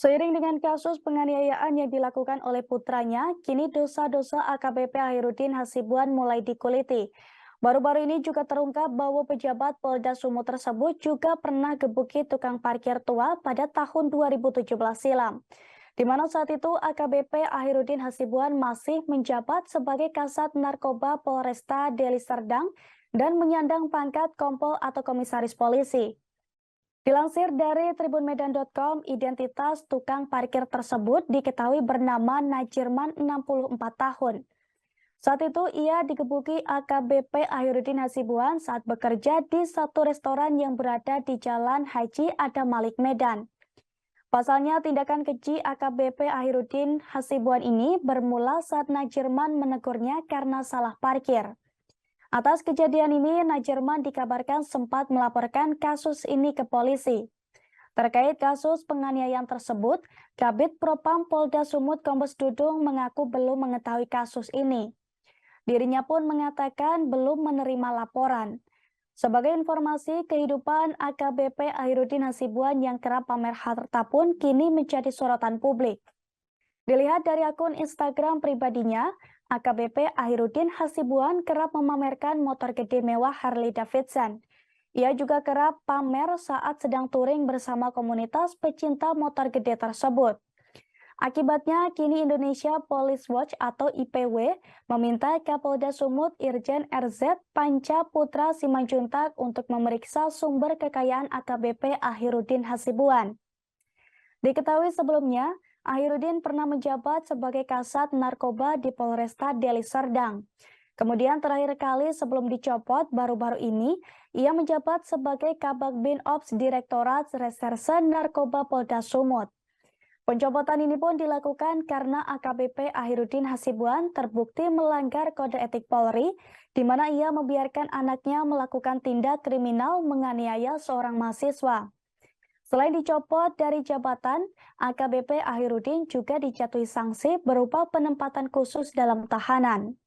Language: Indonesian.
Seiring dengan kasus penganiayaan yang dilakukan oleh putranya, kini dosa-dosa AKBP Ahirudin Hasibuan mulai dikuliti. Baru-baru ini juga terungkap bahwa pejabat Polda Sumut tersebut juga pernah gebuki tukang parkir tua pada tahun 2017 silam. Di mana saat itu AKBP Ahirudin Hasibuan masih menjabat sebagai Kasat Narkoba Polresta Deli Serdang dan menyandang pangkat Kompol atau Komisaris Polisi. Dilansir dari tribunmedan.com, identitas tukang parkir tersebut diketahui bernama Najirman 64 tahun. Saat itu ia digebuki AKBP Ahirudin Hasibuan saat bekerja di satu restoran yang berada di Jalan Haji Adam Malik Medan. Pasalnya tindakan keji AKBP Ahirudin Hasibuan ini bermula saat Najirman menegurnya karena salah parkir. Atas kejadian ini, Najirman dikabarkan sempat melaporkan kasus ini ke polisi. Terkait kasus penganiayaan tersebut, Kabid Propam Polda Sumut Kombes Dudung mengaku belum mengetahui kasus ini. Dirinya pun mengatakan belum menerima laporan. Sebagai informasi, kehidupan AKBP Ahirudin Hasibuan yang kerap pamer harta pun kini menjadi sorotan publik. Dilihat dari akun Instagram pribadinya, AKBP Ahirudin Hasibuan kerap memamerkan motor gede mewah Harley Davidson. Ia juga kerap pamer saat sedang touring bersama komunitas pecinta motor gede tersebut. Akibatnya, kini Indonesia Police Watch atau IPW meminta Kapolda Sumut Irjen RZ Panca Putra Simanjuntak untuk memeriksa sumber kekayaan AKBP Ahirudin Hasibuan. Diketahui sebelumnya, Ahirudin pernah menjabat sebagai Kasat Narkoba di Polresta Deli Serdang. Kemudian terakhir kali sebelum dicopot baru-baru ini, ia menjabat sebagai Kabag Bin Ops Direktorat Reserse Narkoba Polda Sumut. Pencopotan ini pun dilakukan karena AKBP Ahirudin Hasibuan terbukti melanggar kode etik Polri, di mana ia membiarkan anaknya melakukan tindak kriminal menganiaya seorang mahasiswa. Selain dicopot dari jabatan, AKBP Ahirudin juga dijatuhi sanksi berupa penempatan khusus dalam tahanan.